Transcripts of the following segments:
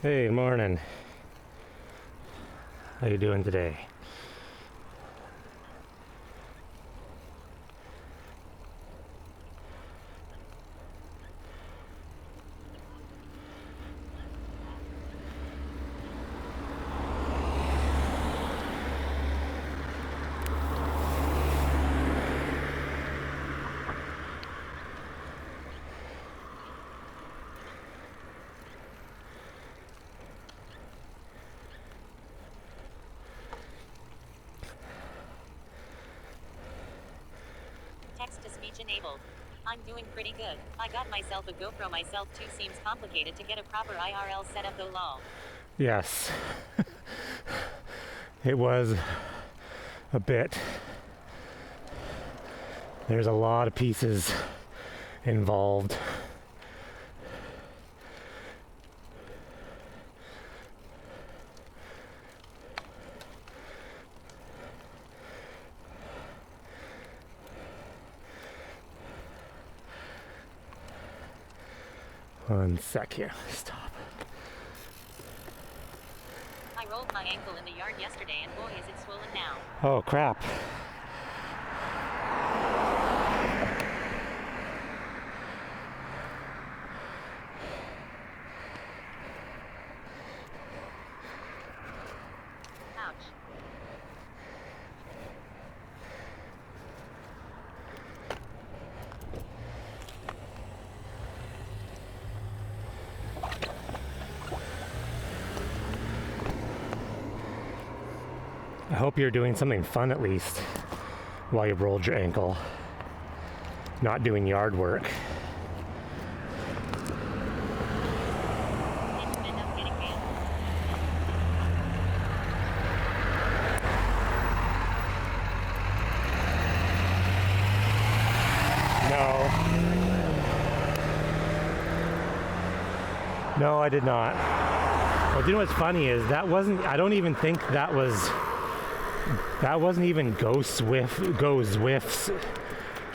Hey, morning. How you doing today? Text-to-speech enabled. I'm doing pretty good. I got myself a GoPro myself too. Seems complicated to get a proper IRL setup though, lol. Yes. It was a bit. There's a lot of pieces involved. One sec here. Stop. I rolled my ankle in the yard yesterday and boy is it swollen now. Oh crap. Ouch. I hope you're doing something fun at least while you rolled your ankle. Not doing yard work. Did you end up getting banned? No, I did not. Well, do you know what's funny is that I don't even think that wasn't even Go Zwift's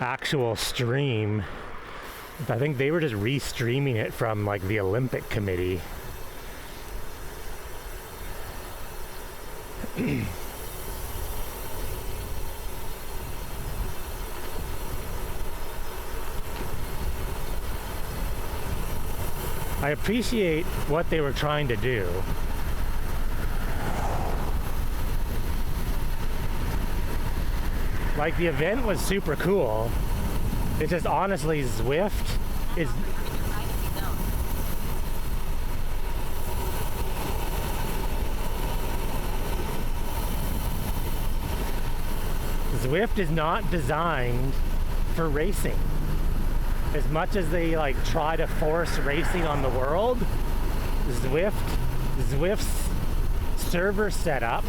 actual stream. I think they were just restreaming it from like the Olympic Committee. I appreciate what they were trying to do. Like, the event was super cool. It's just honestly, Zwift is... Zwift is not designed for racing. As much as they like try to force racing on the world, Zwift's server setup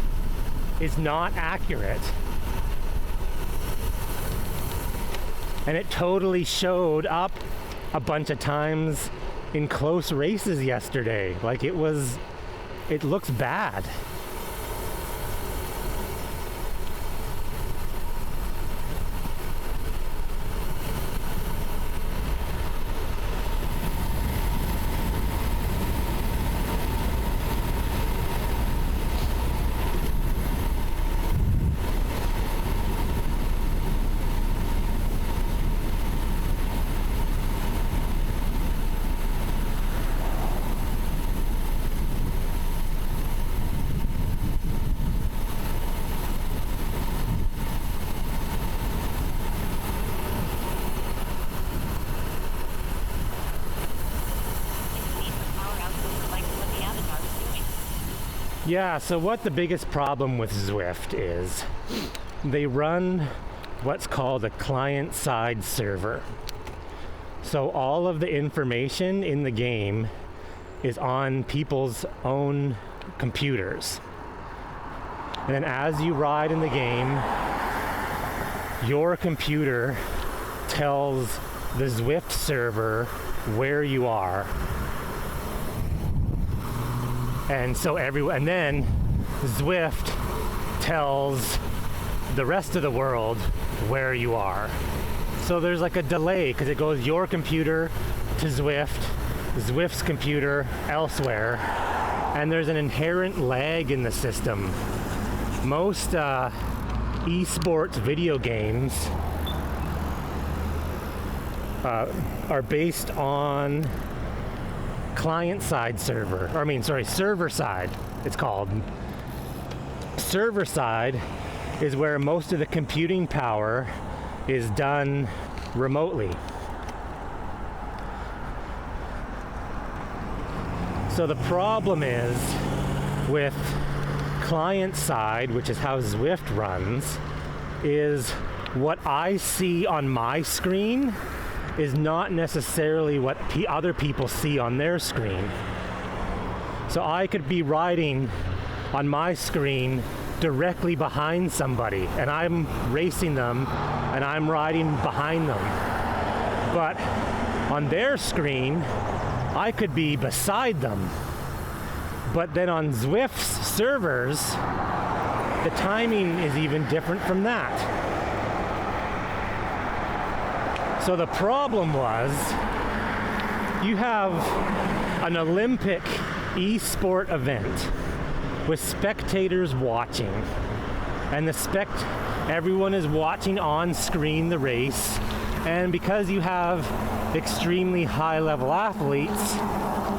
is not accurate. And it totally showed up a bunch of times in close races yesterday. Like it looks bad. Yeah, so what the biggest problem with Zwift is, they run what's called a client-side server. So all of the information in the game is on people's own computers. And then as you ride in the game, your computer tells the Zwift server where you are. And so and then Zwift tells the rest of the world where you are. So there's like a delay because it goes your computer to Zwift, Zwift's computer elsewhere, and there's an inherent lag in the system. Most esports video games are based on client-side server, server side, it's called. Server side is where most of the computing power is done remotely. So the problem is with client side, which is how Zwift runs, is what I see on my screen is not necessarily what other people see on their screen. So I could be riding on my screen directly behind somebody, and I'm racing them and I'm riding behind them. But on their screen, I could be beside them. But then on Zwift's servers, the timing is even different from that. So the problem was, you have an Olympic esport event with spectators watching, and everyone is watching on screen the race, and because you have extremely high level athletes,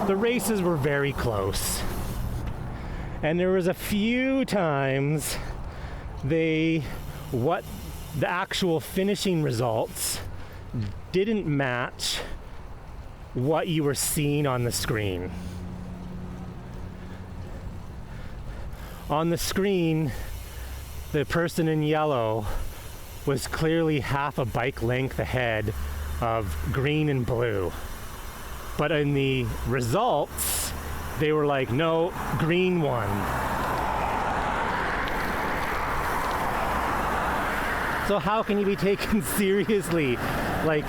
the races were very close. And there was a few times the actual finishing results didn't match what you were seeing on the screen. On the screen, the person in yellow was clearly half a bike length ahead of green and blue. But in the results, they were like, no, green won. So how can you be taken seriously? Like,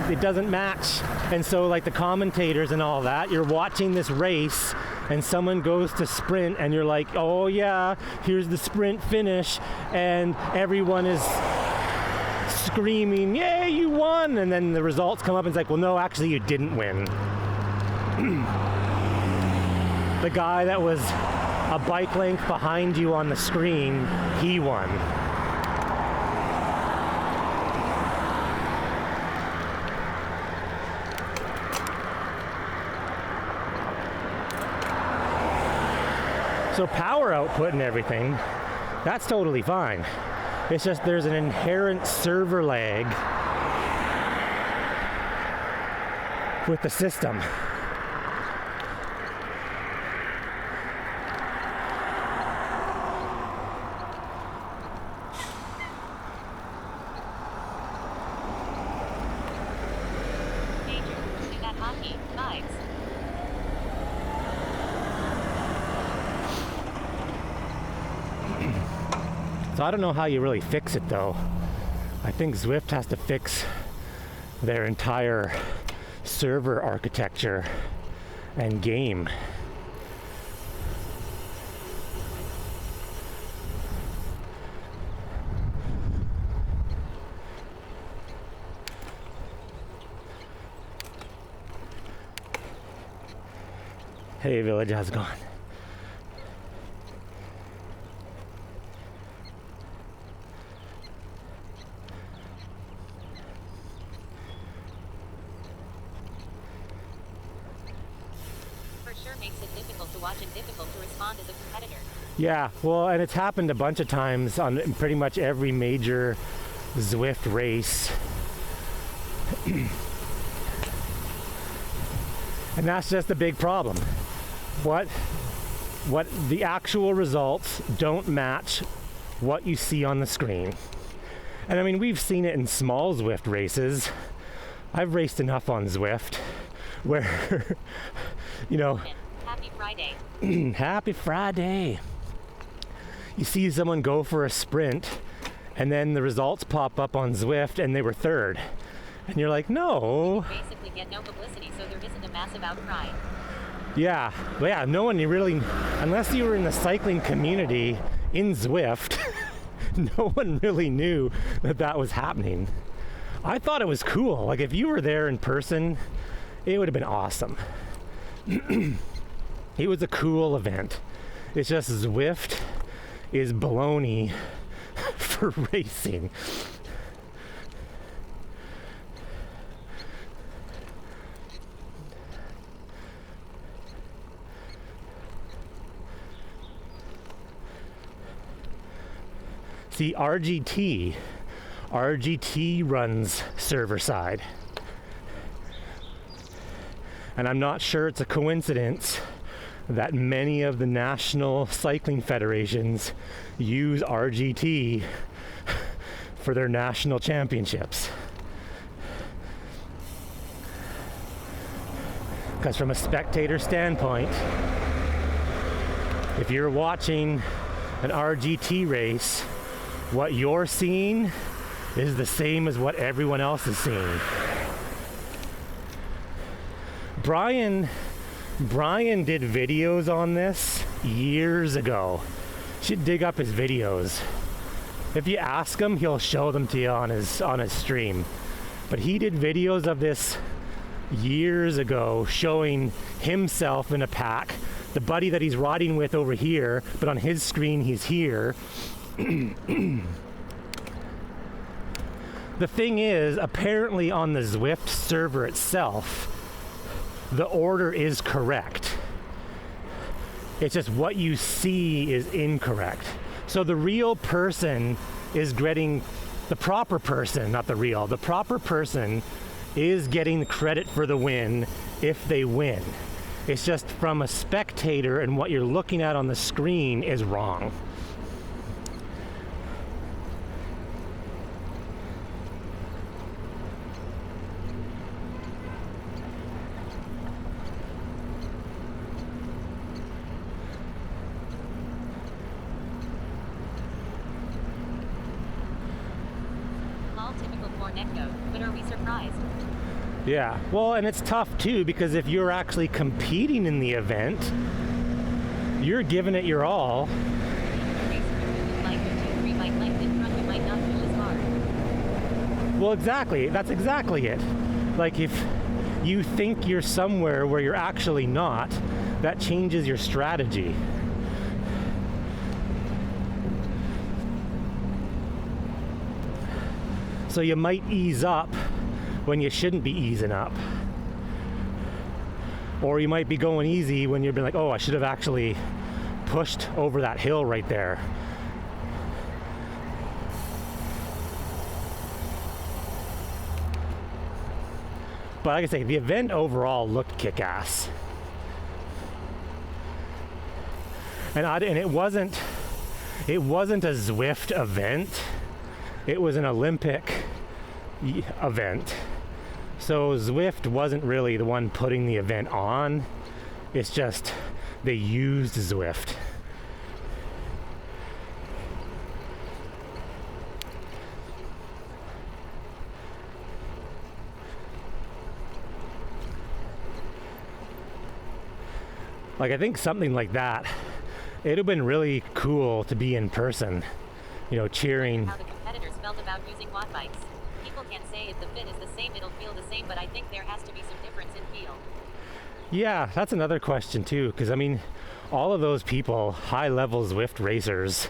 it doesn't match. And so like the commentators and all that, you're watching this race and someone goes to sprint and you're like, oh yeah, here's the sprint finish, and everyone is screaming, yay, you won, and then the results come up and it's like, well no, actually you didn't win. The guy that was a bike length behind you on the screen, he won. So power output and everything, that's totally fine. It's just there's an inherent server lag with the system. So I don't know how you really fix it though. I think Zwift has to fix their entire server architecture and game. Hey Village, how's it going? Makes it difficult to watch and difficult to respond as a competitor. Yeah, well, and it's happened a bunch of times on pretty much every major Zwift race. And that's just a big problem. What the actual results don't match what you see on the screen. And I mean, we've seen it in small Zwift races. I've raced enough on Zwift where, you know, Happy Friday. Happy Friday. You see someone go for a sprint and then the results pop up on Zwift and they were third. And you're like, no. You basically get no publicity, so there isn't a massive outcry. Yeah, but yeah, no one really, unless you were in the cycling community in Zwift, no one really knew that that was happening. I thought it was cool. Like if you were there in person, it would have been awesome. It was a cool event. It's just Zwift is baloney for racing. See, RGT runs server side. And I'm not sure it's a coincidence that many of the national cycling federations use RGT for their national championships. Because from a spectator standpoint, if you're watching an RGT race, what you're seeing is the same as what everyone else is seeing. Brian did videos on this years ago. You should dig up his videos. If you ask him, he'll show them to you on his stream. But he did videos of this years ago, showing himself in a pack, the buddy that he's riding with over here, but on his screen he's here. The thing is, apparently on the Zwift server itself, the order is correct. It's just what you see is incorrect. So the real person is getting, the proper person, not the real, the proper person is getting the credit for the win if they win. It's just from a spectator, and what you're looking at on the screen is wrong. But are we surprised? Yeah, well, and it's tough too, because if you're actually competing in the event, you're giving it your all. Well, exactly, that's exactly it. Like, if you think you're somewhere where you're actually not, that changes your strategy. So you might ease up when you shouldn't be easing up. Or you might be going easy when you're being like, oh, I should have actually pushed over that hill right there. But like I say, the event overall looked kick-ass. And it wasn't a Zwift event. It was an Olympic event. So Zwift wasn't really the one putting the event on. It's just they used Zwift. Like, I think something like that, it'd have been really cool to be in person, you know, cheering. How the competitors felt about using watt bikes. People can say if the fit is the same, it'll feel the same, but I think there has to be some difference in feel. Yeah, that's another question too, because I mean, all of those people, high-level Zwift racers,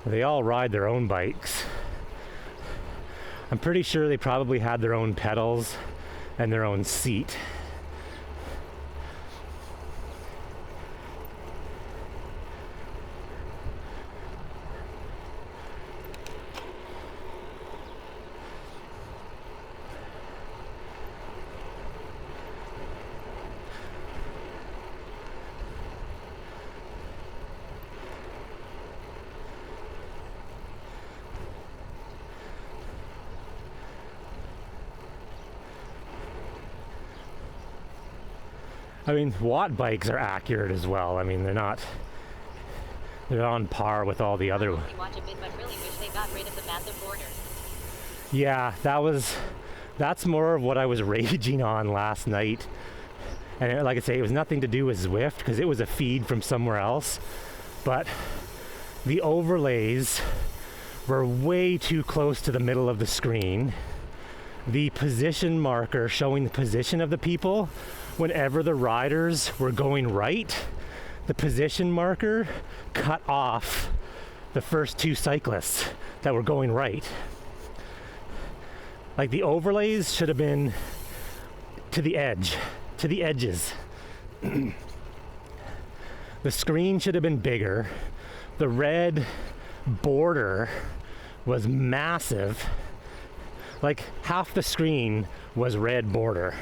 they all ride their own bikes. I'm pretty sure they probably had their own pedals and their own seat. I mean, watt bikes are accurate as well. I mean, they're on par with all the other. Watch a bit, but really wish they got rid of the massive borders. Yeah, that's more of what I was raging on last night. And like I say, it was nothing to do with Zwift because it was a feed from somewhere else. But the overlays were way too close to the middle of the screen. The position marker showing the position of the people whenever the riders were going right, the position marker cut off the first two cyclists that were going right. Like the overlays should have been to the edge, to the edges. The screen should have been bigger. The red border was massive. Like half the screen was red border.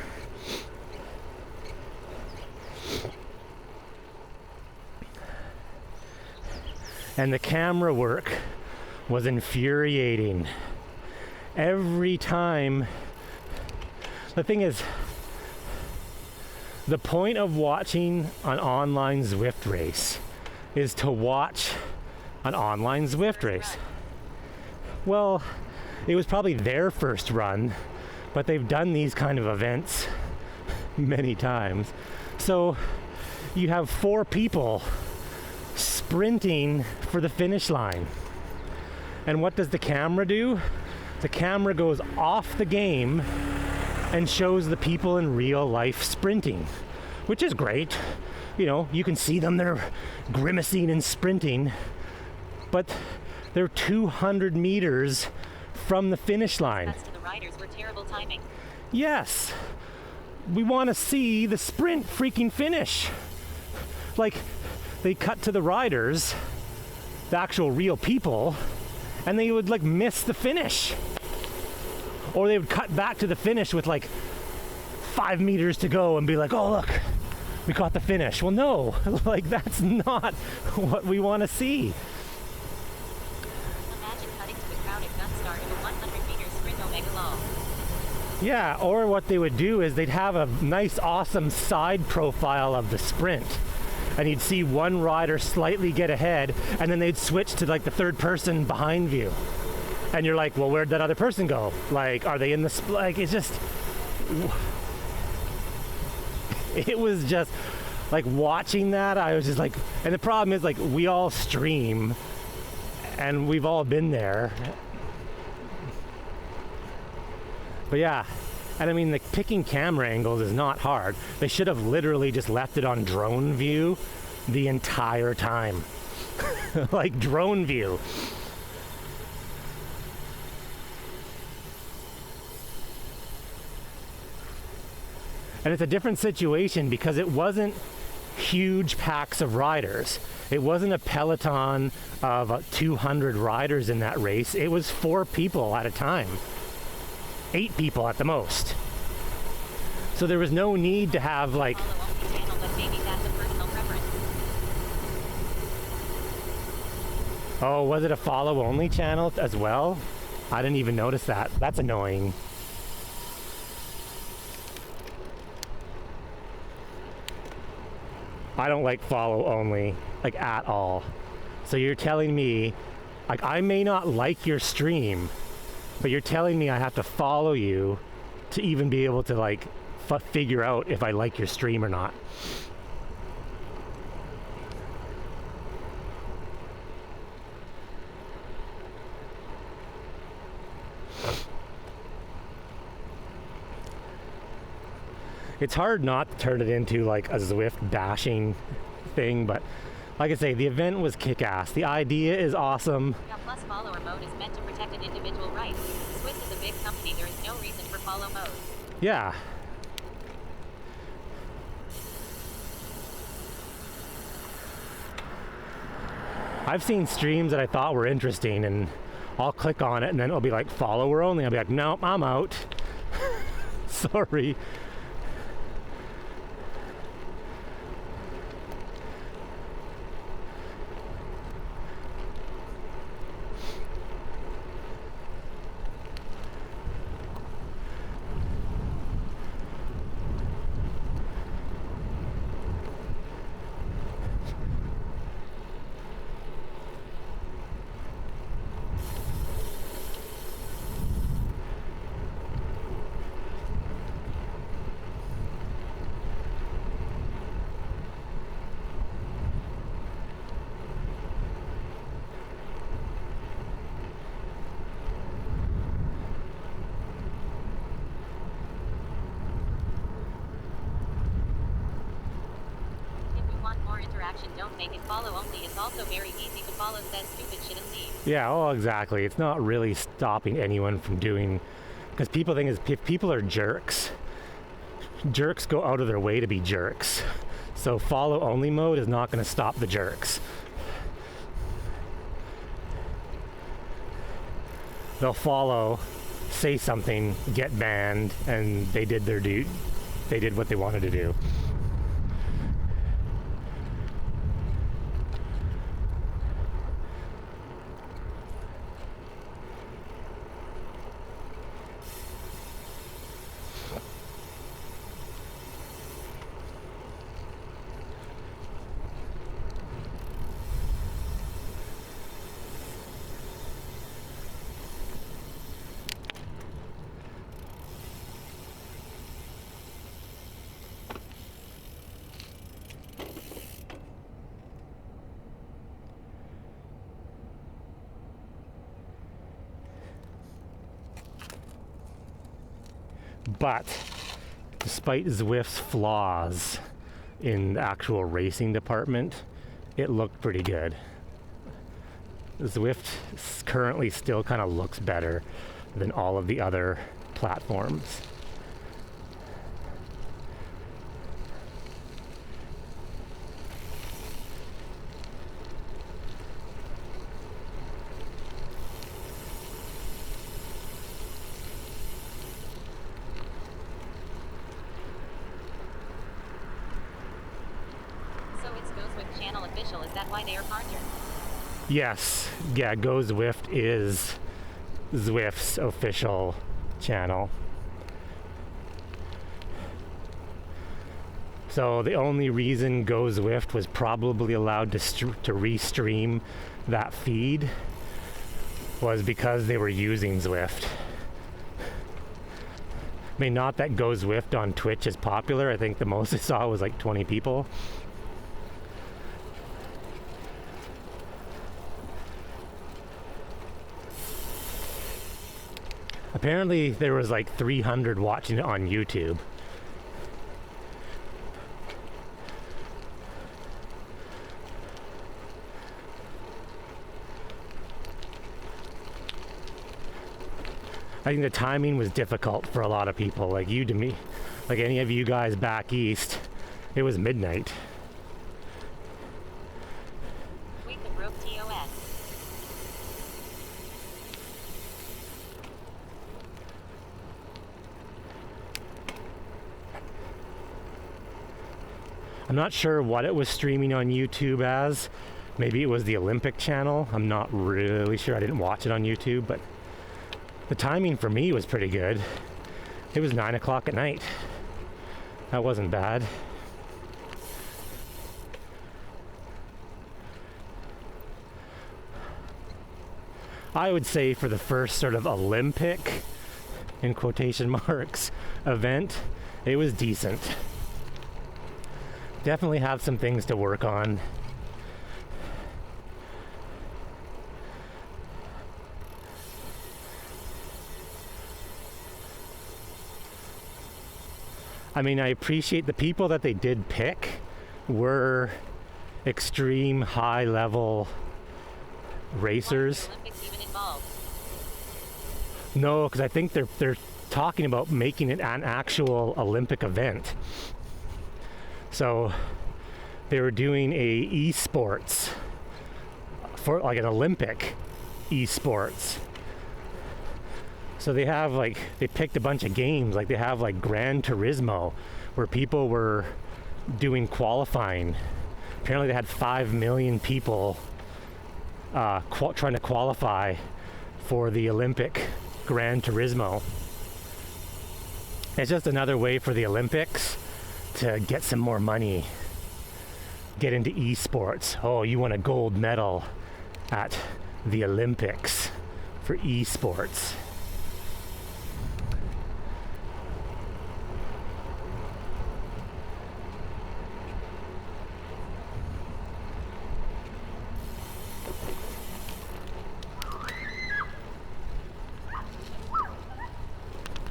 And the camera work was infuriating. Every time, the thing is, the point of watching an online Zwift race is to watch an online Zwift race. Well, it was probably their first run, but they've done these kind of events many times. So you have 4 people sprinting for the finish line. And what does the camera do? The camera goes off the game and shows the people in real life sprinting, which is great. You know, you can see them, they're grimacing and sprinting, but they're 200 meters from the finish line. Cuts to the riders were terrible timing. Yes, we want to see the sprint freaking finish. Like, they cut to the riders, the actual real people, and they would like miss the finish. Or they would cut back to the finish with like 5 meters to go and be like, oh look, we caught the finish. Well, no, like that's not what we want to see. Imagine cutting to the crowded gun start of a 100-meter sprint omega long. Yeah, or what they would do is they'd have a nice, awesome side profile of the sprint. And you'd see one rider slightly get ahead, and then they'd switch to like the third person behind view. And you're like, well, where'd that other person go? Like, are they in the, like, it's just, it was just, like, watching that, I was just like, and the problem is, like, we all stream, and we've all been there. But yeah, and I mean, like, picking camera angles is not hard. They should have literally just left it on drone view the entire time. Like, drone view. And it's a different situation because it wasn't huge packs of riders. It wasn't a peloton of 200 riders in that race. It was 4 people at a time. 8 people at the most. So there was no need to have like... Follow only channel, but maybe that's a personal preference. Oh, was it a follow only channel as well? I didn't even notice that. That's annoying. I don't like follow only, like at all. So you're telling me, like I may not like your stream, but you're telling me I have to follow you to even be able to like figure out if I like your stream or not. It's hard not to turn it into like a Zwift bashing thing, but like I say, the event was kick-ass. The idea is awesome. Yeah, plus follower mode is meant to protect an individual right. Swift is a big company, there is no reason for follow mode. Yeah. I've seen streams that I thought were interesting and I'll click on it and then it'll be like follower only. I'll be like, nope, I'm out. Sorry. action, don't make it follow only. It's also very easy to follow said stupid shit and leave. Yeah, oh, exactly. It's not really stopping anyone from doing, because people think if people are jerks, jerks go out of their way to be jerks. So follow only mode is not going to stop the jerks. They'll follow, say something, get banned, and they did they did what they wanted to do. But despite Zwift's flaws in the actual racing department, it looked pretty good. Zwift currently still kind of looks better than all of the other platforms. Is that why they are partnered? Yes, yeah, Go Zwift is Zwift's official channel. So the only reason Go Zwift was probably allowed to restream that feed was because they were using Zwift. I mean, not that Go Zwift on Twitch is popular. I think the most I saw was like 20 people. Apparently there was like 300 watching it on YouTube. I think the timing was difficult for a lot of people, like you to me, like any of you guys back east. It was midnight. Tweet the broke TOS. I'm not sure what it was streaming on YouTube as. Maybe it was the Olympic channel. I'm not really sure. I didn't watch it on YouTube, but the timing for me was pretty good. It was 9 o'clock at night. That wasn't bad. I would say for the first sort of Olympic, in quotation marks, event, it was decent. Definitely have some things to work on. I mean, I appreciate the people that they did pick were extreme high level racers. Olympics even involved? No, because I think they're talking about making it an actual Olympic event. So they were doing a esports for like an Olympic esports. So they have like, they picked a bunch of games, like they have like Gran Turismo where people were doing qualifying. Apparently they had 5 million people trying to qualify for the Olympic Gran Turismo. It's just another way for the Olympics to get some more money, get into esports. Oh, you won a gold medal at the Olympics for esports.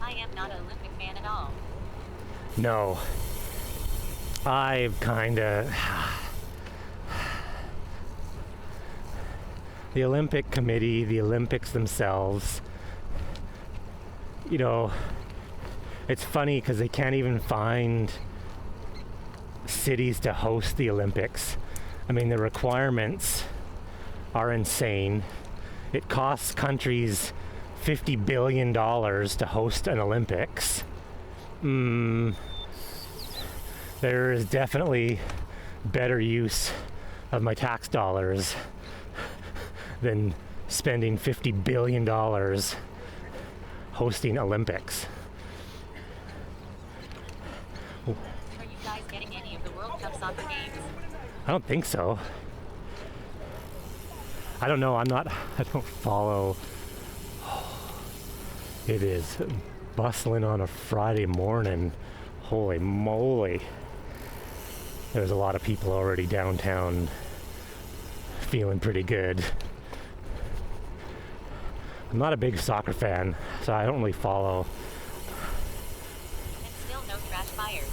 I am not an Olympic fan at all. No. I've kind of... the Olympic Committee, the Olympics themselves, you know, it's funny because they can't even find cities to host the Olympics. I mean, the requirements are insane. It costs countries $50 billion to host an Olympics. There is definitely better use of my tax dollars than spending $50 billion hosting Olympics. Are you guys getting any of the World Cup soccer games? I don't think so. I don't know. I don't follow. It is bustling on a Friday morning. Holy moly. There's a lot of people already downtown feeling pretty good. I'm not a big soccer fan, so I don't really follow. And still no trash fires.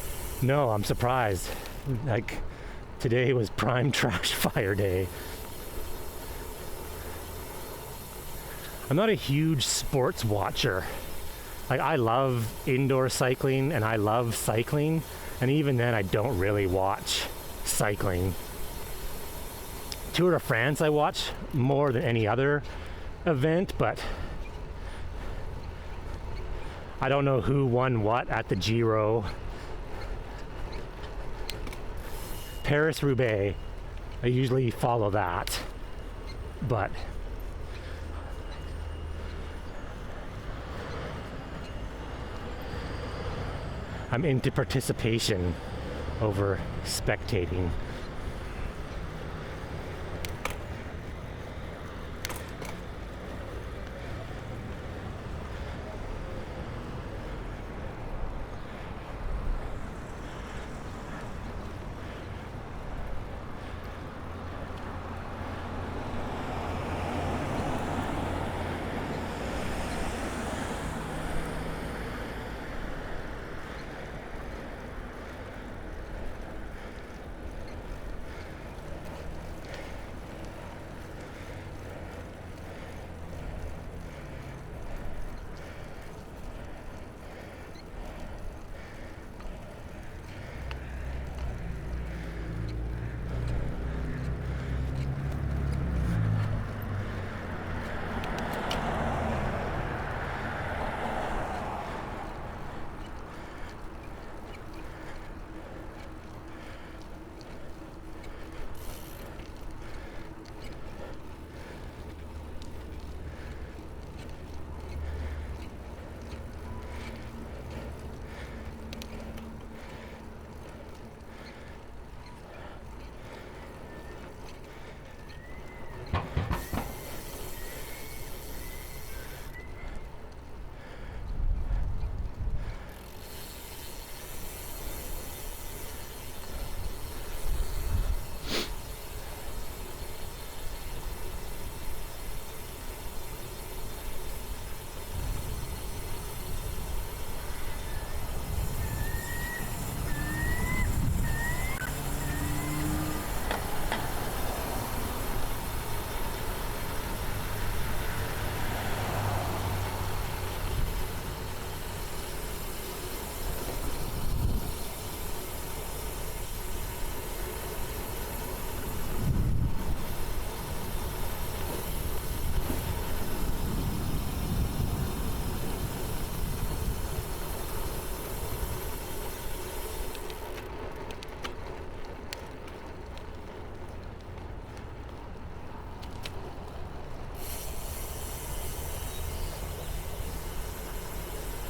No, I'm surprised. Like, today was prime trash fire day. I'm not a huge sports watcher. Like, I love indoor cycling and I love cycling, and even then I don't really watch cycling. Tour de France I watch more than any other event, but I don't know who won what at the Giro. Paris-Roubaix, I usually follow that, but I'm into participation over spectating.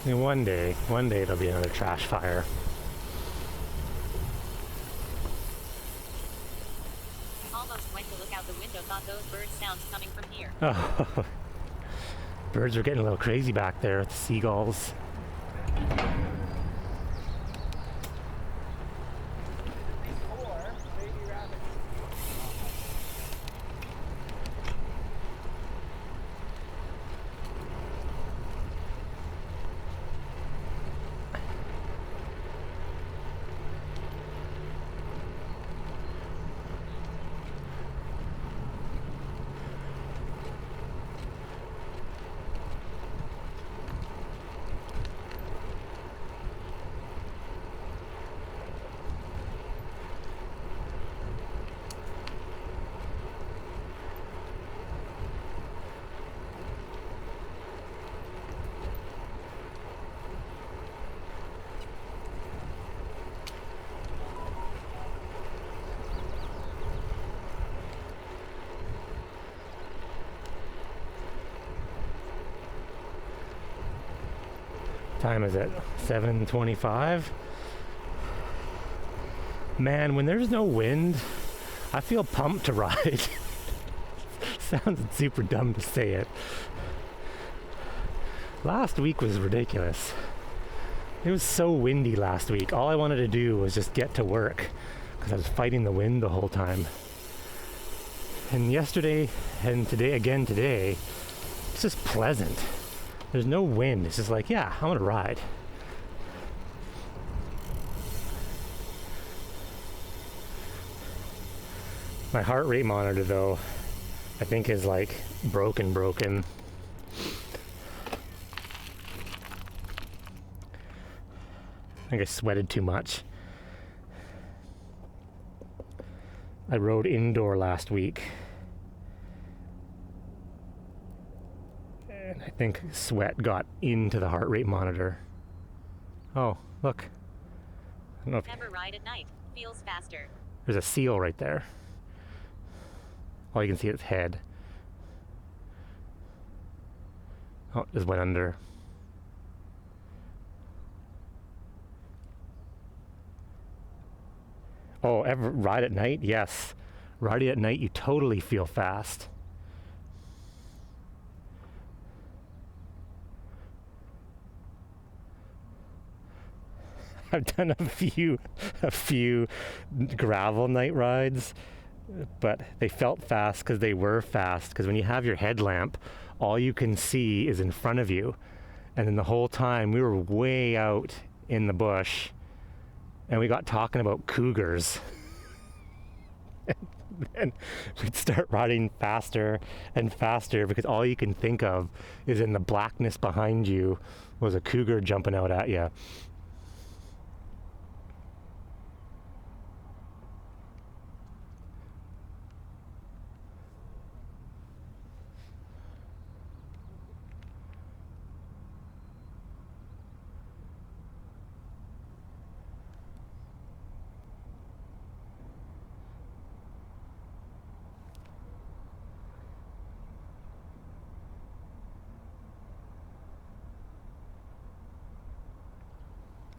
And one day there'll be another trash fire. Almost went to look out the window, thought those bird sounds coming from here. Oh, birds are getting a little crazy back there with the seagulls. Time is it? 7:25. Man, when there's no wind, I feel pumped to ride. Sounds super dumb to say it. Last week was ridiculous. It was so windy last week. All I wanted to do was just get to work because I was fighting the wind the whole time. And yesterday and today, it's just pleasant. There's no wind. It's just like, yeah, I want to ride. My heart rate monitor, though, I think is like broken. I think I sweated too much. I rode indoor last week. And I think sweat got into the heart rate monitor. Oh, look. I don't know if Never ride at night. Feels faster. there's a seal right there. All you can see is its head. Oh, just went under. Oh, ever ride at night? Yes. Riding at night, you totally feel fast. I've done a few gravel night rides, but they felt fast because they were fast. Because when you have your headlamp, all you can see is in front of you. And then the whole time we were way out in the bush and we got talking about cougars. And we'd start riding faster and faster because all you can think of is in the blackness behind you was a cougar jumping out at you.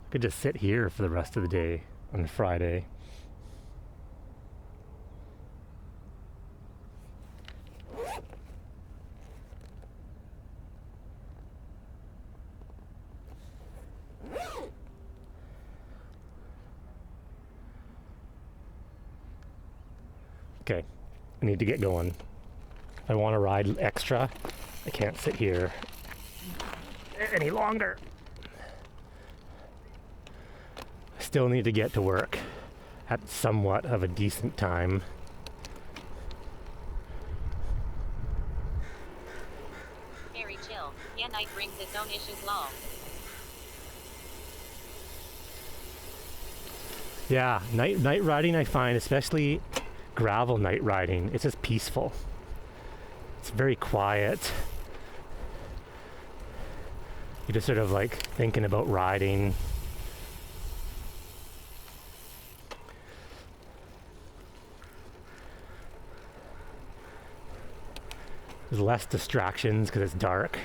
Could just sit here for the rest of the day on Friday. Okay, I need to get going. If I want to ride extra, I can't sit here any longer. Still need to get to work at somewhat of a decent time. Very chill. Yeah, night brings its own issues lol. Yeah, night riding I find, especially gravel night riding, it's just peaceful. It's very quiet. You're just sort of like thinking about riding. There's less distractions because it's dark.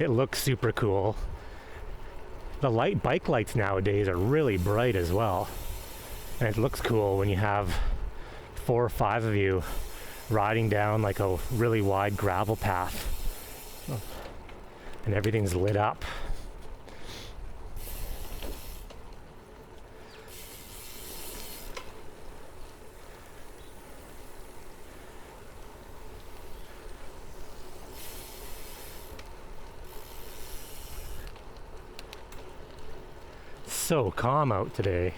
It looks super cool. The bike lights nowadays are really bright as well. And it looks cool when you have 4 or 5 of you riding down like a really wide gravel path. And everything's lit up. So calm out today.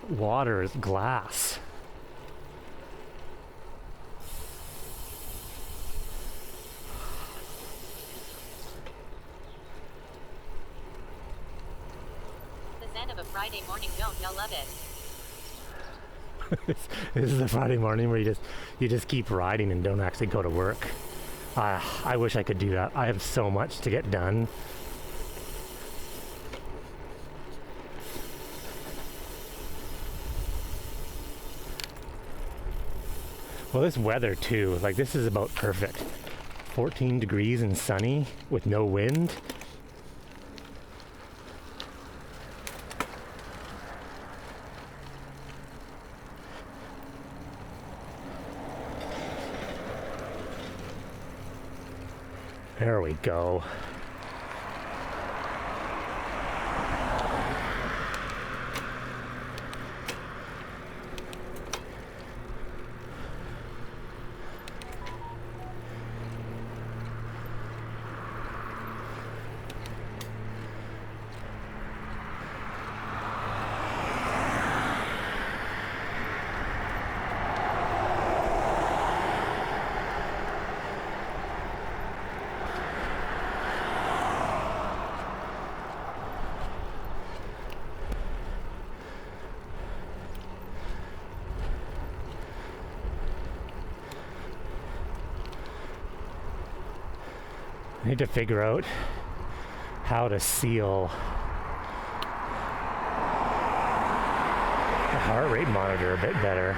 Water is glass. The zen of a Friday morning, don't y'all love it? This is a Friday morning where you just keep riding and don't actually go to work. I wish I could do that. I have so much to get done. Well, this weather too, like this is about perfect. 14 degrees and sunny with no wind. There we go. I need to figure out how to seal the heart rate monitor a bit better.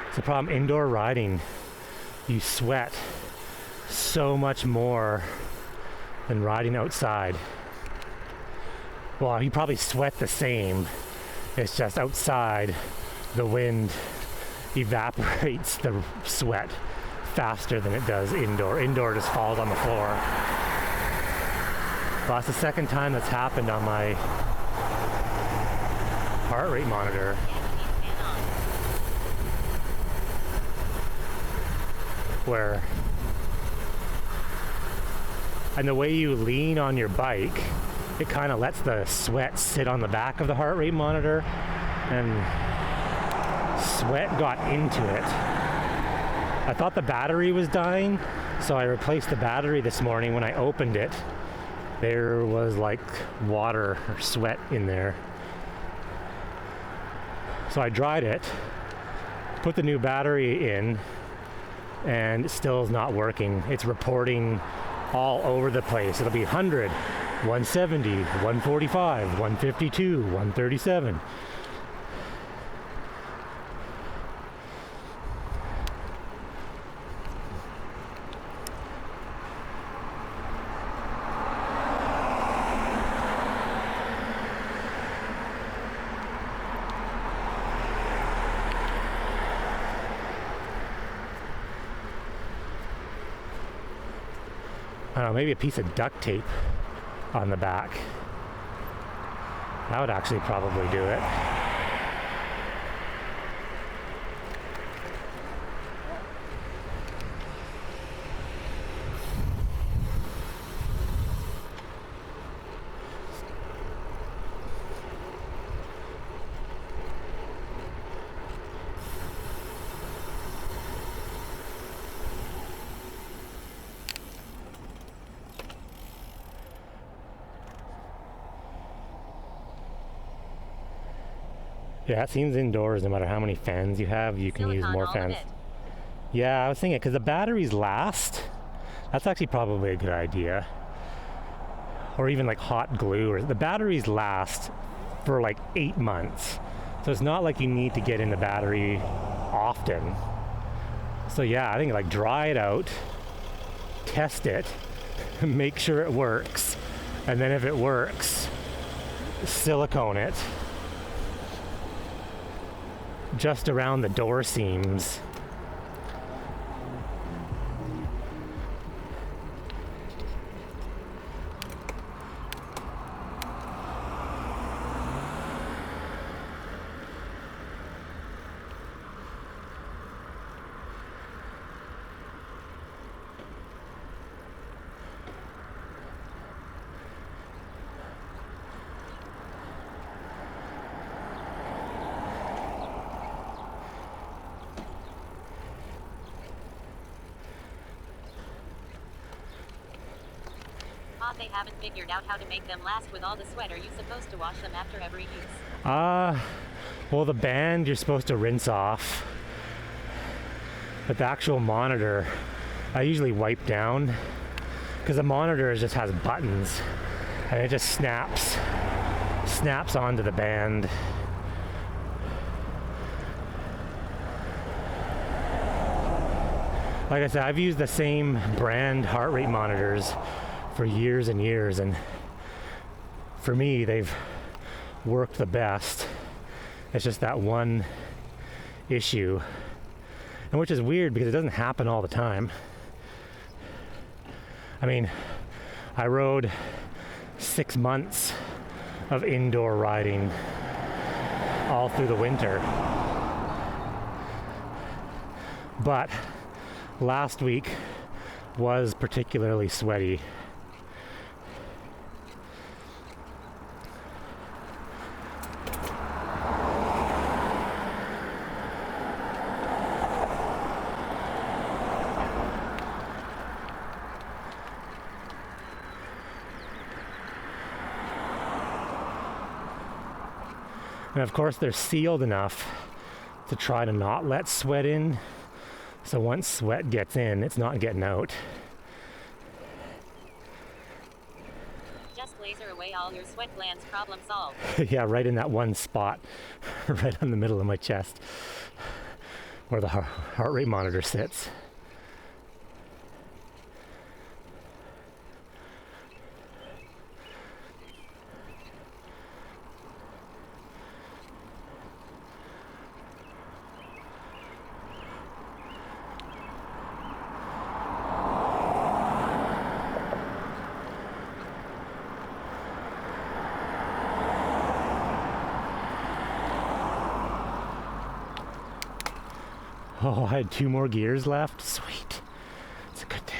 It's the problem indoor riding. You sweat so much more than riding outside. Well, you probably sweat the same. It's just outside, the wind evaporates the sweat faster than it does indoor. Indoor just falls on the floor. Well, that's the second time that's happened on my heart rate monitor. Where, and the way you lean on your bike, it kind of lets the sweat sit on the back of the heart rate monitor, and sweat got into it. I thought the battery was dying, so I replaced the battery this morning. When I opened it, there was like water or sweat in there. So I dried it, put the new battery in, and it still is not working. It's reporting all over the place. It'll be 100, 170, 145, 152, 137. I don't know, maybe a piece of duct tape on the back. That would actually probably do it. Yeah, it seems indoors, no matter how many fans you have, you can use more fans. Yeah, I was thinking, because the batteries last, that's actually probably a good idea. Or even like hot glue, or the batteries last for like 8 months. So it's not like you need to get in the battery often. So yeah, I think like dry it out, test it, make sure it works, and then if it works, silicone it just around the door seams. They haven't figured out how to make them last with all the sweat. Are you supposed to wash them after every use? Well, the band you're supposed to rinse off, but the actual monitor I usually wipe down, because the monitor just has buttons and it just snaps snaps onto the band. Like I said, I've used the same brand heart rate monitors for years and years, and for me, they've worked the best. It's just that one issue, and which is weird because it doesn't happen all the time. I mean, I rode 6 months of indoor riding all through the winter. But last week was particularly sweaty. And of course, they're sealed enough to try to not let sweat in. So once sweat gets in, it's not getting out. Just laser away all your sweat glands, problem solved. Yeah, right in that one spot, right on the middle of my chest, where the heart rate monitor sits. Oh, I had 2 more gears left. Sweet. It's a good day.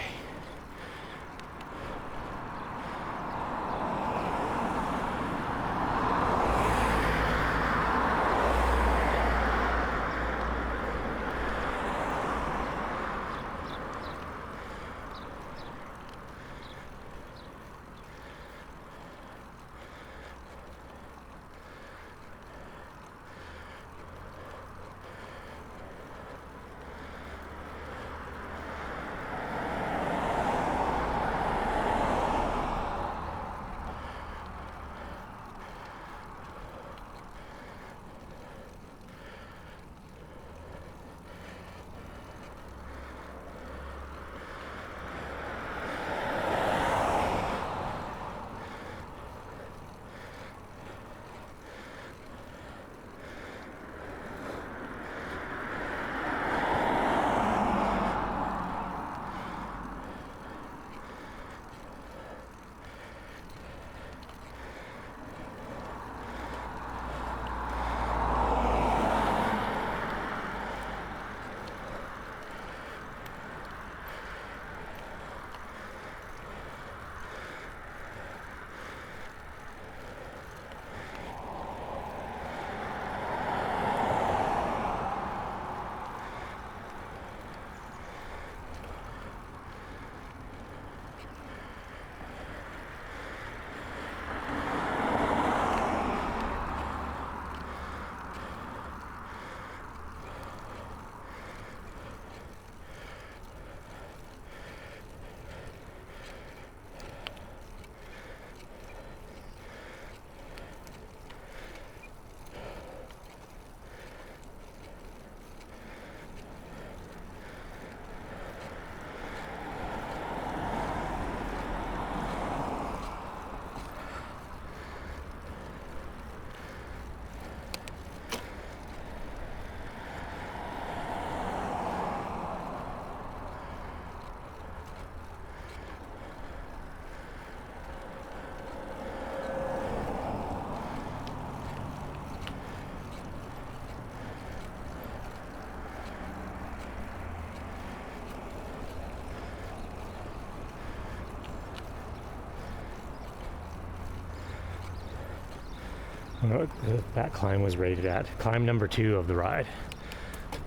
I don't know what that climb was rated at. Climb number 2 of the ride.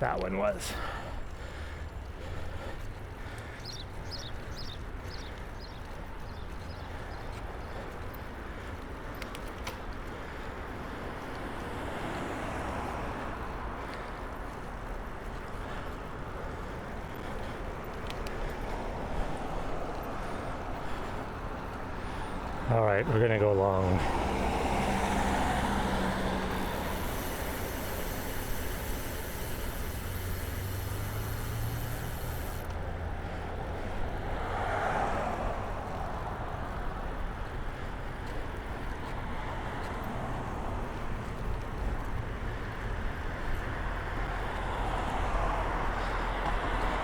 That one was. All right, we're gonna go long.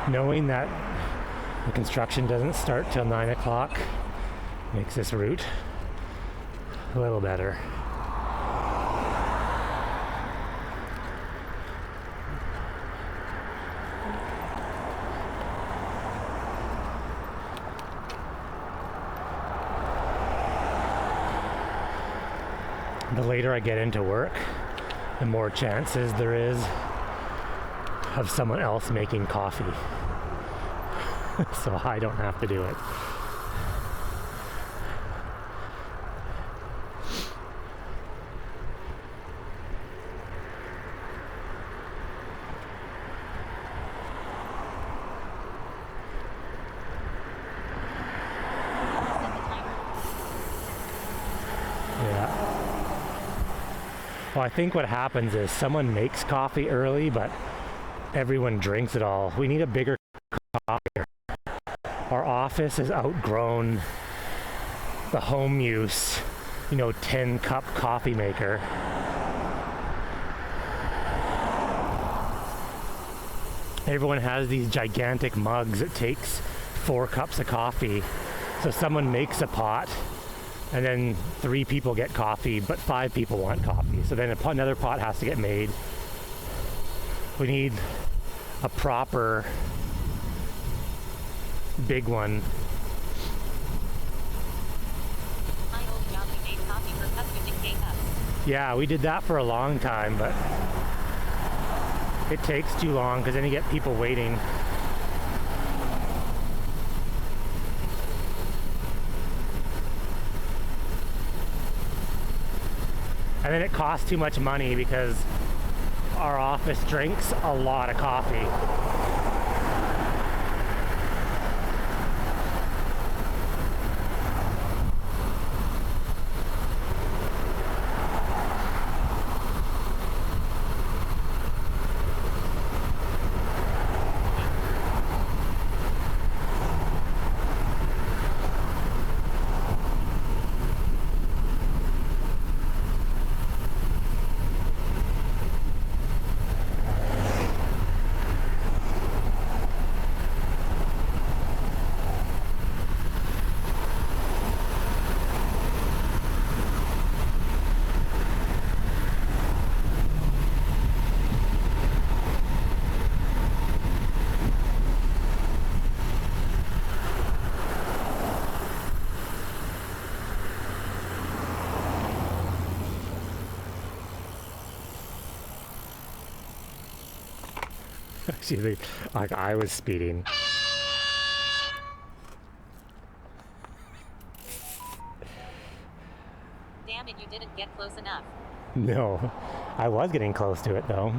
knowing that the construction doesn't start till 9 o'clock makes this route a little better. The later I get into work, the more chances there is of someone else making coffee. So I don't have to do it. Well, I think what happens is someone makes coffee early, but everyone drinks it all. We need a bigger coffee. Our office has outgrown the home use, 10-cup coffee maker. Everyone has these gigantic mugs. It takes 4 cups of coffee. So someone makes a pot, and then 3 people get coffee, but 5 people want coffee. So then another pot has to get made. We need a proper big one. My old job, we made coffee for customers in K-cups. Yeah, we did that for a long time, but it takes too long because then you get people waiting. And then it costs too much money because our office drinks a lot of coffee. Actually, like I was speeding. Damn it, you didn't get close enough. No, I was getting close to it though.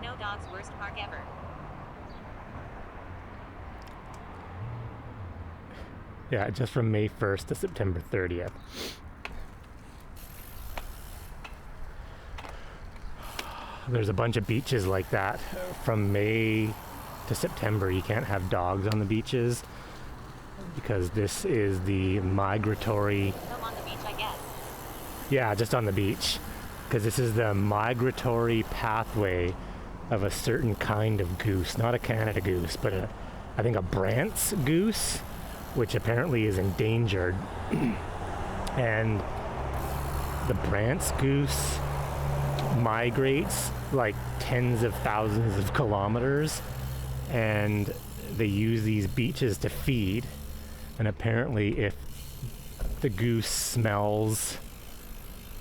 No dog's worst park ever. Yeah, just from May 1st to September 30th. There's a bunch of beaches like that. From May to September, you can't have dogs on the beaches because this is the migratory... Go on the beach, I guess. Yeah, just on the beach. Because this is the migratory pathway of a certain kind of goose. Not a Canada goose, but I think a Brant's goose, which apparently is endangered. And the Brant's goose migrates like tens of thousands of kilometers, and they use these beaches to feed. And apparently if the goose smells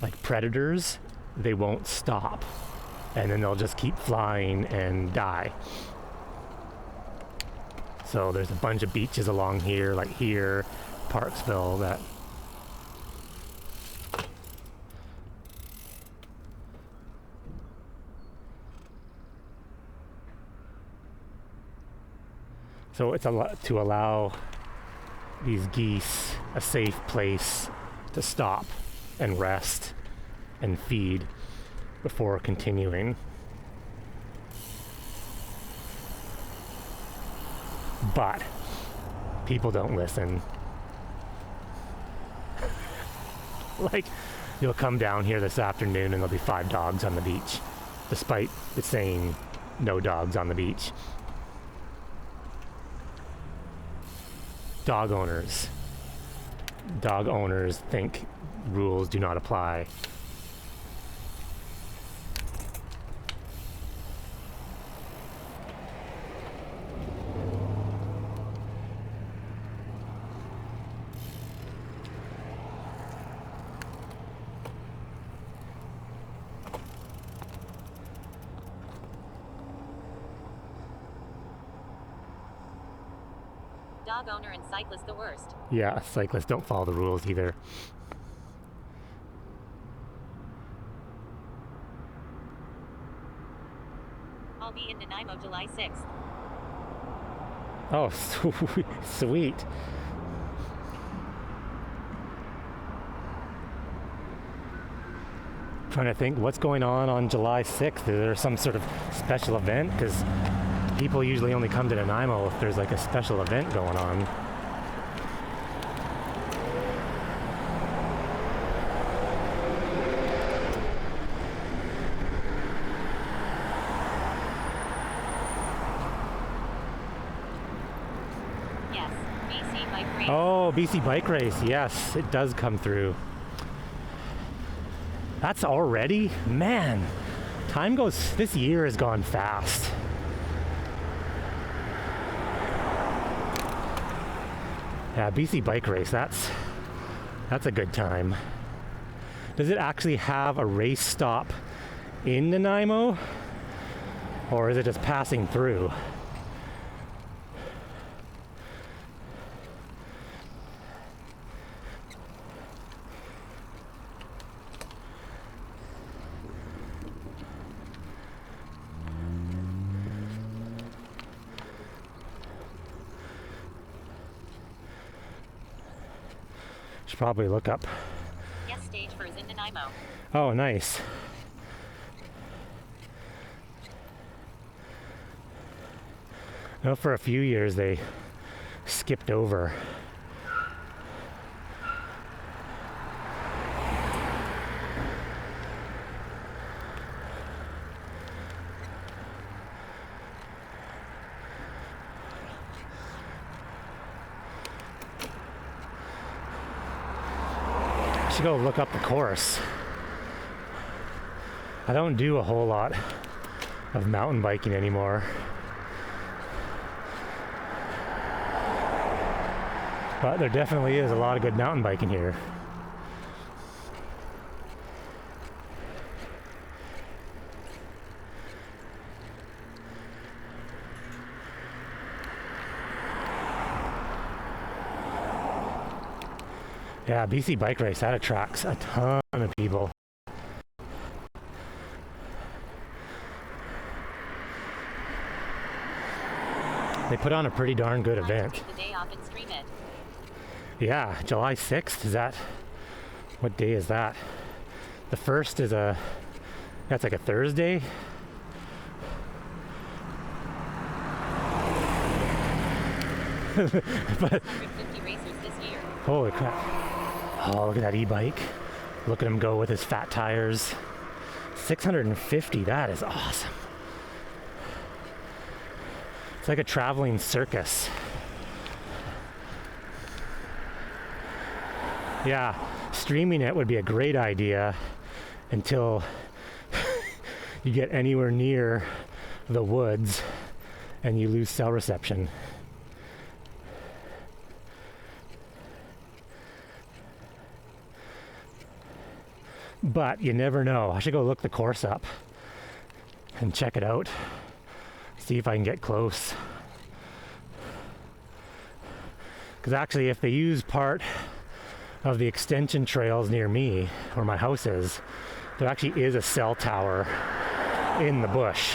like predators, they won't stop, and then they'll just keep flying and die. So there's a bunch of beaches along here, like here, Parksville, that so it's a lot to allow these geese a safe place to stop and rest and feed before continuing. But people don't listen. Like, you'll come down here this afternoon and there'll be 5 dogs on the beach, despite it saying no dogs on the beach. Dog owners think rules do not apply. Dog owner and cyclist the worst. Yeah, cyclists don't follow the rules either. I'll be in Nanaimo July 6th. Oh, sweet. Trying to think what's going on July 6th. Is there some sort of special event? Because people usually only come to Nanaimo if there's like a special event going on. Yes, BC bike race. Oh, BC bike race. Yes, it does come through. That's already? Man, this year has gone fast. Yeah, BC bike race, that's a good time. Does it actually have a race stop in Nanaimo? Or is it just passing through? Should probably look up. Yes, stage 4 is in Nanaimo. Oh, nice. I know for a few years they skipped over. I should go look up the course. I don't do a whole lot of mountain biking anymore. But there definitely is a lot of good mountain biking here. Yeah, BC bike race, that attracts a ton of people. They put on a pretty darn good event. Take the day off and stream it. Yeah, July 6th, what day is that? The 1st is that's like a Thursday. But 150 racers this year. holy crap. Oh, look at that e-bike. Look at him go with his fat tires. 650, that is awesome. It's like a traveling circus. Yeah, streaming it would be a great idea until you get anywhere near the woods and you lose cell reception. But you never know. I should go look the course up and check it out. See if I can get close. Because actually, if they use part of the extension trails near me, where my house is, there actually is a cell tower in the bush.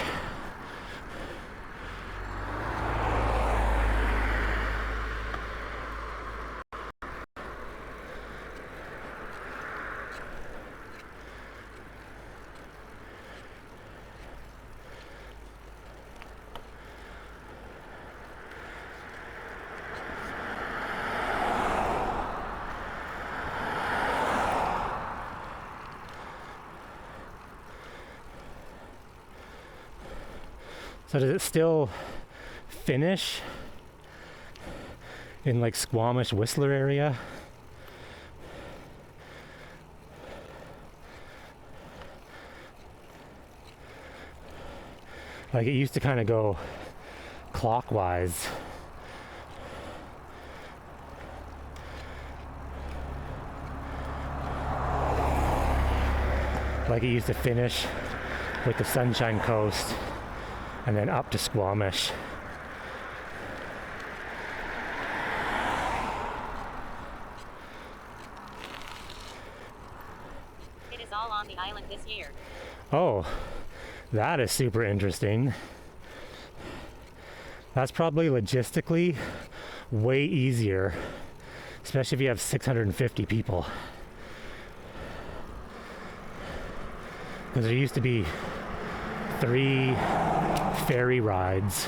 So does it still finish in like Squamish Whistler area? Like it used to kind of go clockwise. Like it used to finish with the Sunshine Coast and then up to Squamish. It is all on the island this year. Oh, that is super interesting. That's probably logistically way easier, especially if you have 650 people. Because there used to be 3 ferry rides.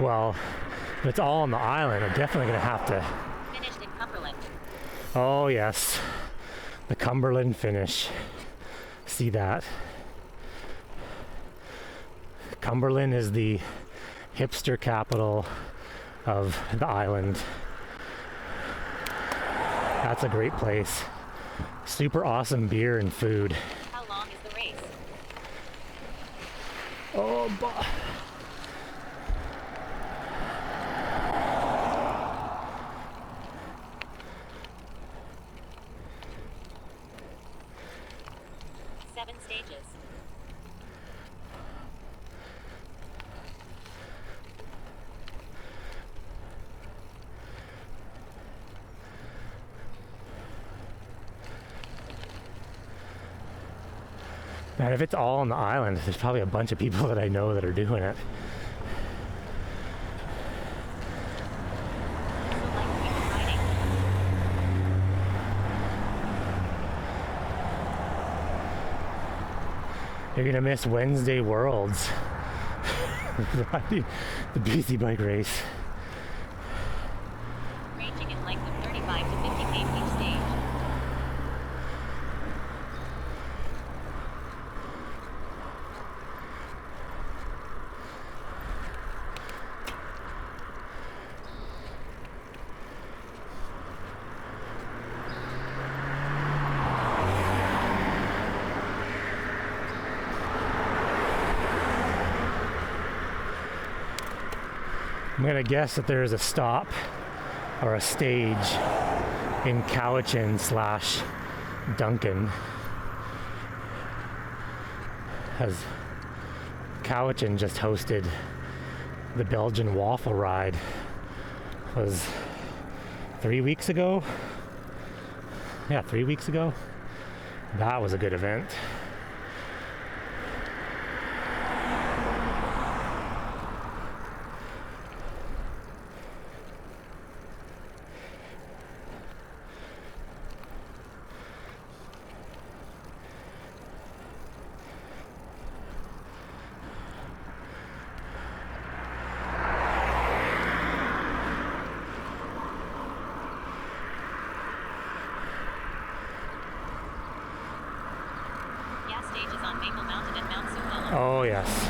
Well, if it's all on the island, I'm definitely going to have to... Finished in Cumberland. Oh yes, the Cumberland finish. See that? Cumberland is the hipster capital of the island. That's a great place. Super awesome beer and food. How long is the race? Oh, 7 stages. man, if it's all on the island, there's probably a bunch of people that I know that are doing it. Also like weekend riding. You're gonna miss Wednesday Worlds. Riding the BC bike race. Ranging in length of 35 to 50 km each stage. I'm gonna guess that there is a stop or a stage in Cowichan / Duncan, as Cowichan just hosted the Belgian waffle ride. Was 3 weeks ago? Yeah, 3 weeks ago. That was a good event. Gas stages on Maple Mountain and Mount Suwala. Oh yes,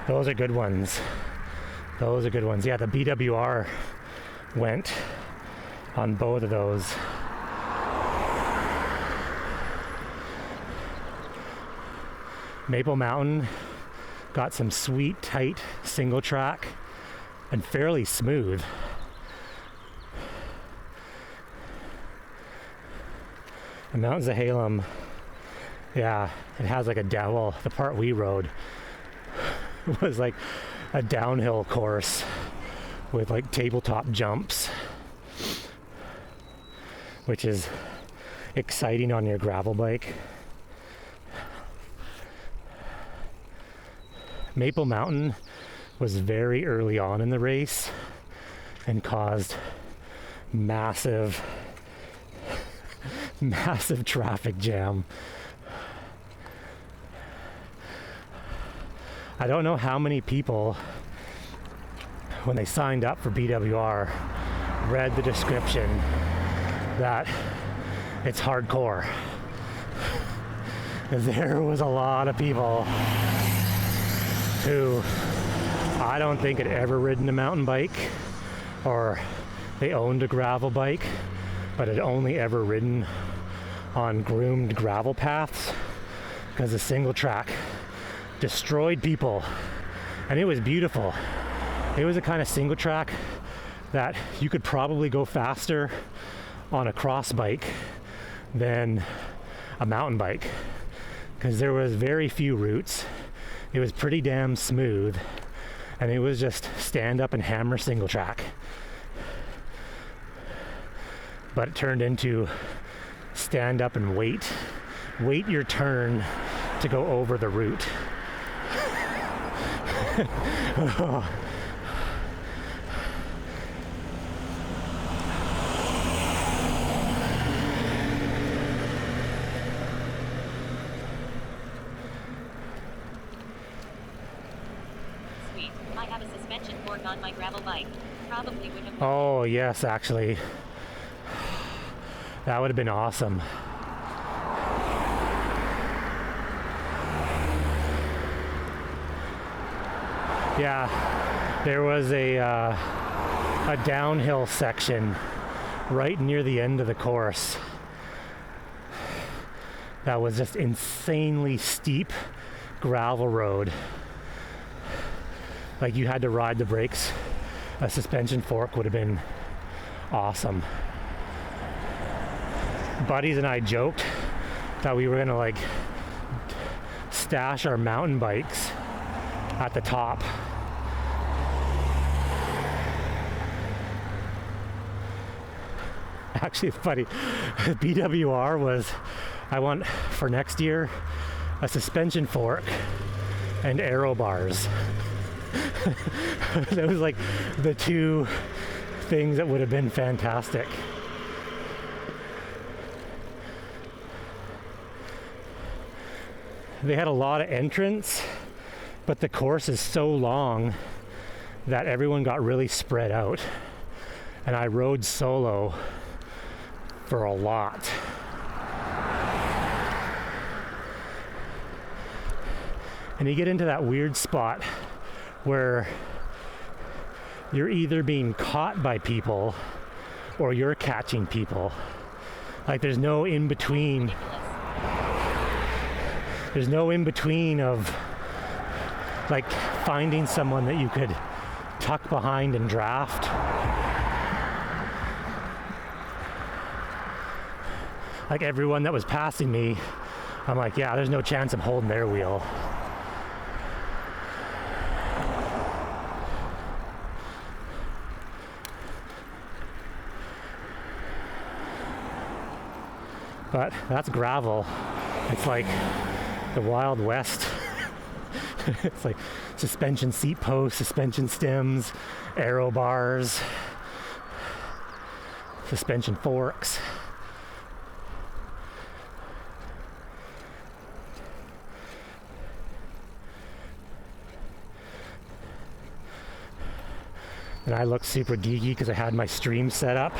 those are good ones. Those are good ones. Yeah, the BWR went on both of those. Maple Mountain got some sweet, tight single track and fairly smooth. And Mount Zahalem, yeah, it has like a well, the part we rode was like a downhill course with like tabletop jumps, which is exciting on your gravel bike. Maple Mountain was very early on in the race and caused massive traffic jam. I don't know how many people, when they signed up for BWR, read the description that it's hardcore. there was a lot of people who I don't think had ever ridden a mountain bike, or they owned a gravel bike, but had only ever ridden on groomed gravel paths, because the single track destroyed people. And it was beautiful. It was a kind of single track that you could probably go faster on a cross bike than a mountain bike, because there was very few routes. It was pretty damn smooth, and it was just stand up and hammer single track. But it turned into stand up and wait your turn to go over the route. Sweet. I have a suspension fork on my gravel bike. Probably would have. Oh yes, actually. That would have been awesome. Yeah, there was a downhill section right near the end of the course that was just insanely steep gravel road. Like, you had to ride the brakes. A suspension fork would have been awesome. Buddies and I joked that we were gonna like stash our mountain bikes at the top. Actually, it's funny. BWR was, I want for next year a suspension fork and aero bars. That was like the two things that would have been fantastic. They had a lot of entrants, but the course is so long that everyone got really spread out. And I rode solo for a lot. And you get into that weird spot where you're either being caught by people or you're catching people. Like, there's no in between. There's no in between of like finding someone that you could tuck behind and draft. Like, everyone that was passing me, I'm like, yeah, there's no chance I'm holding their wheel. But that's gravel. It's like the Wild West. It's like suspension seat posts, suspension stems, aero bars, suspension forks. And I looked super geeky because I had my stream set up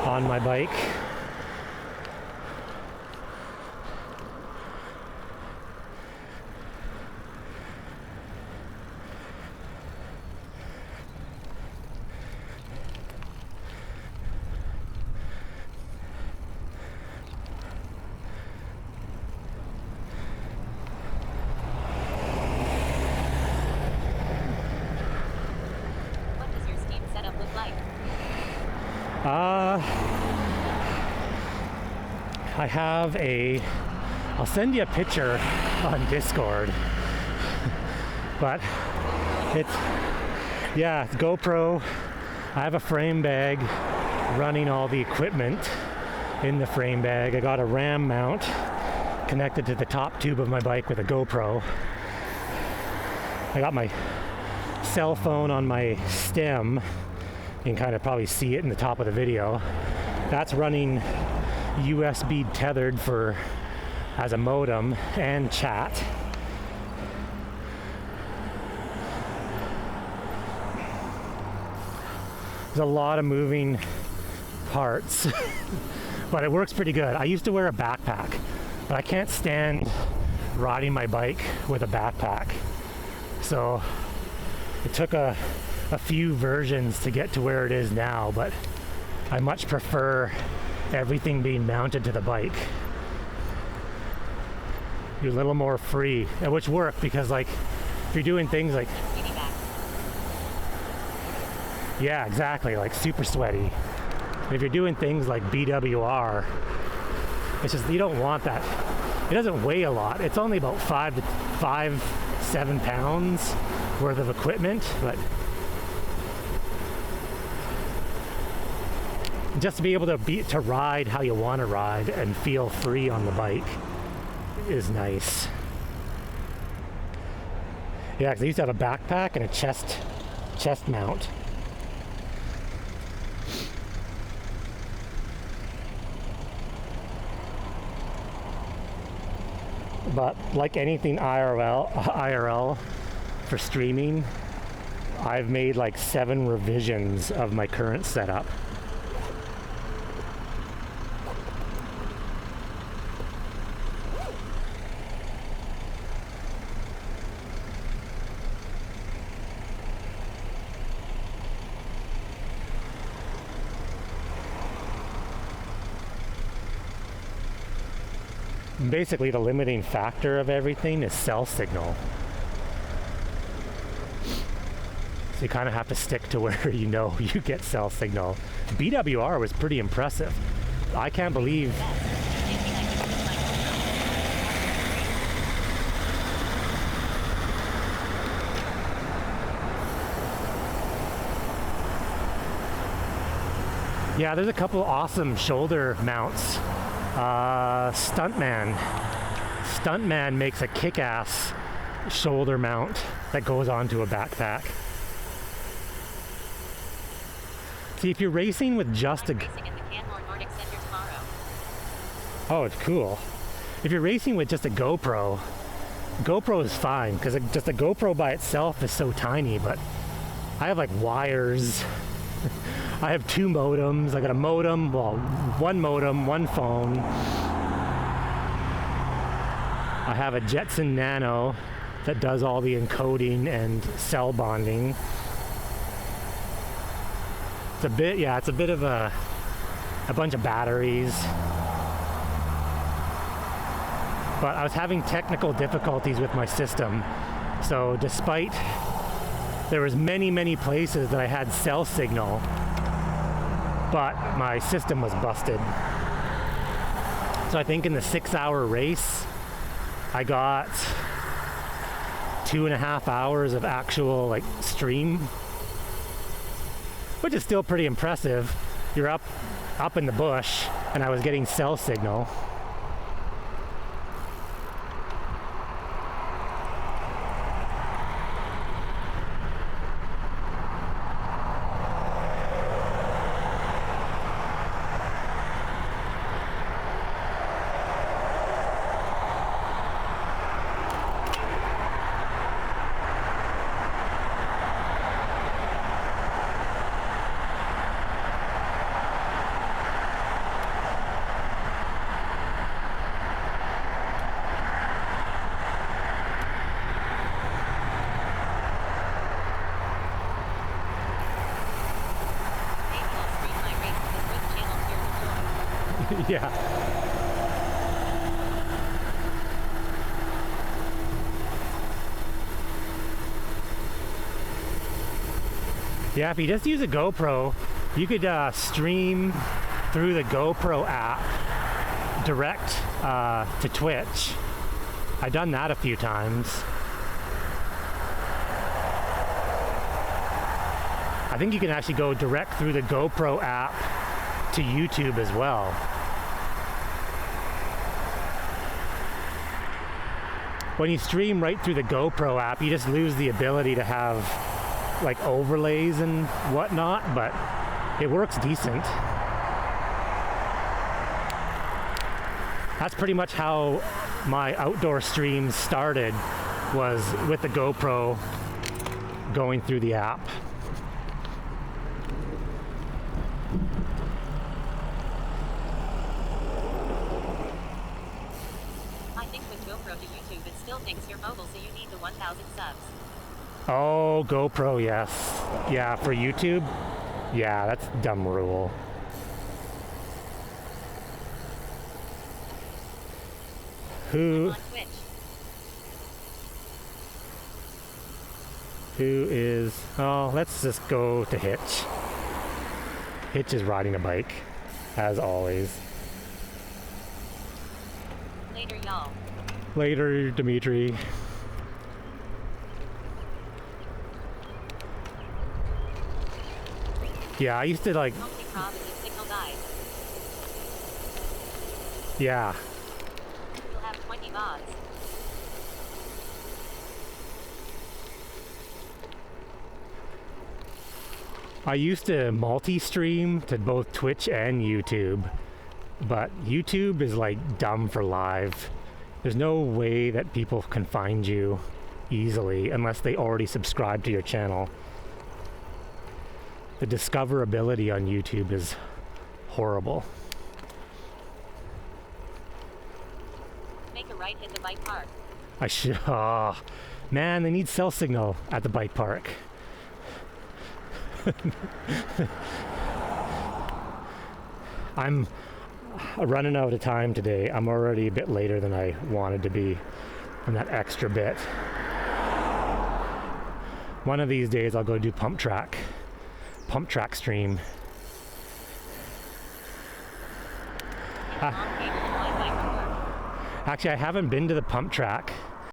on my bike. I have I'll send you a picture on Discord, but it's GoPro. I have a frame bag running all the equipment in the frame bag. I got a RAM mount connected to the top tube of my bike with a GoPro. I got my cell phone on my stem. You can kind of probably see it in the top of the video. That's running USB tethered as a modem and chat. There's a lot of moving parts, but it works pretty good. I used to wear a backpack, but I can't stand riding my bike with a backpack. So it took a few versions to get to where it is now, but I much prefer everything being mounted to the bike. You're a little more free, which worked because like if you're doing things like, yeah, exactly, like super sweaty. If you're doing things like BWR, it's just, you don't want that. It doesn't weigh a lot. It's only about 7 pounds worth of equipment, but just to be able to ride how you want to ride and feel free on the bike is nice. Yeah, because I used to have a backpack and a chest mount. But like anything IRL for streaming, I've made like 7 revisions of my current setup. Basically, the limiting factor of everything is cell signal. So you kind of have to stick to where you know you get cell signal. BWR was pretty impressive. I can't believe. Yeah, there's a couple awesome shoulder mounts. Stuntman makes a kick-ass shoulder mount that goes onto a backpack. See, if you're racing with just a... Oh, it's cool. If you're racing with just a GoPro is fine, because just a GoPro by itself is so tiny, but I have like wires. I have 2 modems. I got a modem, well, 1 modem, 1 phone. I have a Jetson Nano that does all the encoding and cell bonding. It's a bit of a bunch of batteries. But I was having technical difficulties with my system. So despite there was many places that I had cell signal, but my system was busted. So I think in the 6-hour race, I got 2.5 hours of actual like stream, which is still pretty impressive. You're up in the bush, and I was getting cell signal. Yeah. Yeah, if you just use a GoPro, you could stream through the GoPro app direct to Twitch. I've done that a few times. I think you can actually go direct through the GoPro app to YouTube as well. When you stream right through the GoPro app, you just lose the ability to have like overlays and whatnot, but it works decent. That's pretty much how my outdoor streams started, was with the GoPro going through the app. I think with GoPro to YouTube, still thinks you're mobile, so you need the 1,000 subs. Oh, GoPro, yes. Yeah, for YouTube? Yeah, that's a dumb rule. I'm on Twitch. Who is... Oh, let's just go to Hitch. Hitch is riding a bike, as always. Later, y'all. Later, Dimitri. Yeah, I used to like... Only prob is if signal dies. Yeah. You'll have 20 mods. I used to multi-stream to both Twitch and YouTube, but YouTube is like dumb for live. There's no way that people can find you easily unless they already subscribe to your channel. The discoverability on YouTube is horrible. Make a right, hit the bike park. I should. Oh, man, they need cell signal at the bike park. I'm running out of time today. I'm already a bit later than I wanted to be on that extra bit. One of these days I'll go do pump track stream. Actually, I haven't been to the pump track